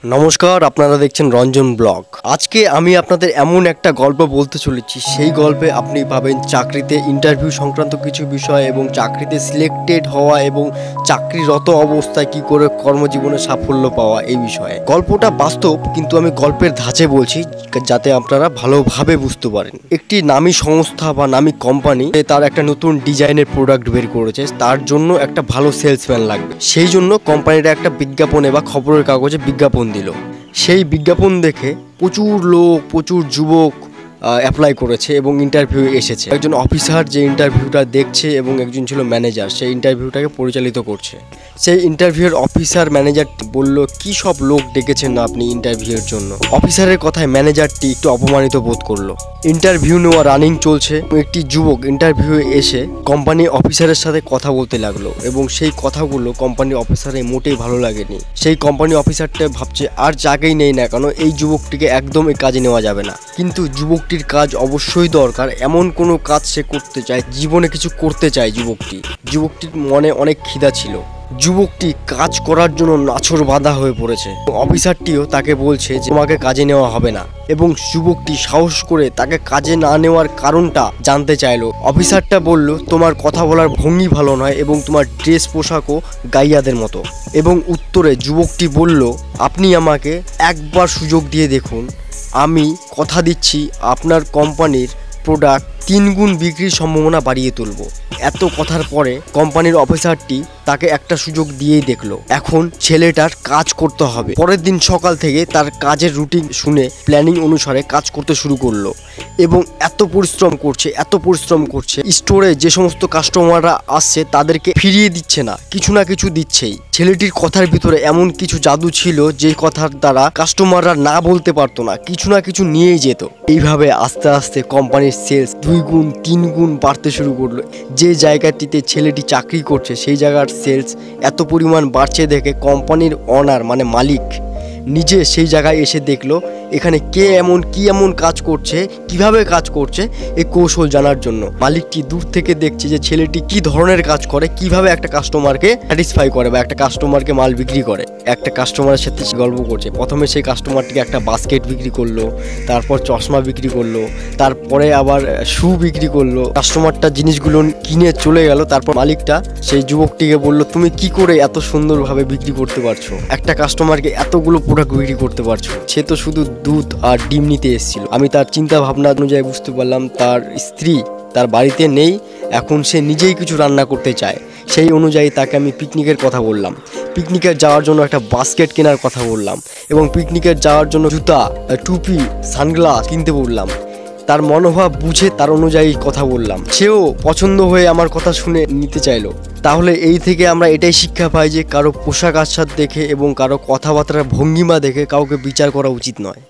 নমস্কার, আপনারা দেখছেন রঞ্জন ব্লগ। আজকে আমি আপনাদের এমন একটা গল্প বলতে চলেছি, সেই গল্পে আপনি পাবেন চাকরিতে ইন্টারভিউ সংক্রান্ত কিছু বিষয় এবং চাকরিতে সিলেক্টেড হওয়া এবং চাকরিরত অবস্থায় কি করে কর্মজীবনে সাফল্য পাওয়া এই বিষয়ে। গল্পটা বাস্তব, কিন্তু আমি গল্পের ধাঁচে বলছি যাতে আপনারা ভালোভাবে বুঝতে পারেন। একটি নামী সংস্থা বা নামী কোম্পানি তার একটা নতুন ডিজাইনের প্রোডাক্ট বের করেছে, তার জন্য একটা ভালো সেলসম্যান লাগবে। সেই জন্য কোম্পানিটা একটা বিজ্ঞাপনে বা খবরের কাগজে বিজ্ঞাপন দিল। সেই বিজ্ঞাপন দেখে প্রচুর লোক, প্রচুর যুবক অ্যাপ্লাই করেছে এবং ইন্টারভিউ এসেছে। একজন অফিসার যে ইন্টারভিউটা দেখছে এবং একজন ছিল ম্যানেজার, সেই ইন্টারভিউটাকে পরিচালিত করছে। সেই ইন্টারভিউর অফিসার ম্যানেজার বলল, কি সব লোক ডেকেছেন না আপনি ইন্টারভিউর জন্য। অফিসারের কথায় ম্যানেজারটি একটু অপমানিত বোধ করলো। ইন্টারভিউ নেওয়া রানিং চলছে। একটি যুবক ইন্টারভিউ এসে কোম্পানি অফিসারের সাথে কথা বলতে লাগলো এবং সেই কথাগুলো কোম্পানি অফিসারের মোটেই ভালো লাগেনি। সেই কোম্পানি অফিসারটা ভাবছে আর যাকেই নেই না কেন এই যুবকটিকে একদম এই কাজে নেওয়া যাবে না। কিন্তু যুবকটির কাজ অবশ্যই দরকার, এমন কোনো কাজ সে করতে চায়, জীবনে কিছু করতে চায়। যুবকটির মনে অনেক খিদা ছিল। যুবকটি কাজ করার জন্য নাছোড় বাঁধা হয়ে পড়েছে। অফিসারটিও তাকে বলছে যে তোমাকে কাজে নেওয়া হবে না, এবং যুবকটি সাহস করে তাকে কাজে না নেওয়ার কারণটা জানতে চাইলো। অফিসারটা বলল, তোমার কথা বলার ভঙ্গি ভালো নয় এবং তোমার ড্রেস পোশাকও গাইয়াদের মতো। এবং উত্তরে যুবকটি বলল, আপনি আমাকে একবার সুযোগ দিয়ে দেখুন, আমি কথা দিচ্ছি আপনার কোম্পানির প্রোডাক্ট 3 গুণ বিক্রির সম্ভাবনা বাড়িয়ে তুলব। এত কথার পরে কোম্পানির অফিসারটি তাকে একটা সুযোগ দিয়েই দেখলো। এখন ছেলেটার কাজ করতে হবে। পরের দিন সকাল থেকে তার কাজের রুটিন শুনে প্ল্যানিং অনুসারে কাজ করতে শুরু করলো এবং এত পরিশ্রম করছে। স্টোরে যে সমস্ত কাস্টমাররা আসছে তাদেরকে ফিরিয়ে দিচ্ছে না, কিছু না কিছু দিচ্ছেই। ছেলেটির কথার ভিতরে এমন কিছু জাদু ছিল যে কথার দ্বারা কাস্টমাররা না বলতে পারতো না, কিছু না কিছু নিয়েই যেত। এইভাবে আস্তে আস্তে কোম্পানির সেলস 2 গুণ 3 গুণ বাড়তে শুরু করলো। যে জায়গাটিতে ছেলেটি চাকরি করছে সেই জায়গার সেলস এত পরিমাণ বাড়ছে দেখে কোম্পানির অনার মানে মালিক নিজে সেই জায়গায় এসে দেখলো এখানে কে কি এমন কাজ করছে, কিভাবে কাজ করছে এই কৌশল জানার জন্য। মালিকটি দূর থেকে দেখছে যে ছেলেটি কি ধরনের কাজ করে, কিভাবে একটা কাস্টমারকে স্যাটিসফাই করে বা একটা কাস্টমারকে মাল বিক্রি করে। একটা কাস্টমারের সাথে গল্প করছে। প্রথমে সেই কাস্টমারটিকে একটা বাস্কেট বিক্রি করলো, তারপর চশমা বিক্রি করলো, তারপরে আবার শু বিক্রি করলো। কাস্টমারটা জিনিসগুলো কিনে চলে গেল। তারপর মালিকটা সেই যুবকটিকে বলল, তুমি কি করে এত সুন্দরভাবে বিক্রি করতে পারছো, একটা কাস্টমারকে এতগুলো প্রোডাক্ট বিক্রি করতে পারছো। সে তো শুধু দুধ আর ডিম নিতে এসেছিল। আমি তার চিন্তা ভাবনা অনুযায়ী বুঝতে পারলাম তার স্ত্রী তার বাড়িতে নেই, এখন সে নিজেই কিছু রান্না করতে চায়। সেই অনুযায়ী তাকে আমি পিকনিকের কথা বললাম, পিকনিকে যাওয়ার জন্য একটা বাস্কেট কেনার কথা বললাম এবং পিকনিকে যাওয়ার জন্য জুতা, টুপি, সানগ্লাস কিনতে বললাম। তার মনোভাব বুঝে তার অনুযায়ী কথা বললাম। সেও পছন্দ হয়ে আমার কথা শুনে নিতে চাইলো। তাহলে এই থেকে আমরা এটাই শিক্ষা পাই যে কারো পোশাক আশাক দেখে এবং কারো কথাবার্তার ভঙ্গিমা দেখে কাউকে বিচার করা উচিত নয়।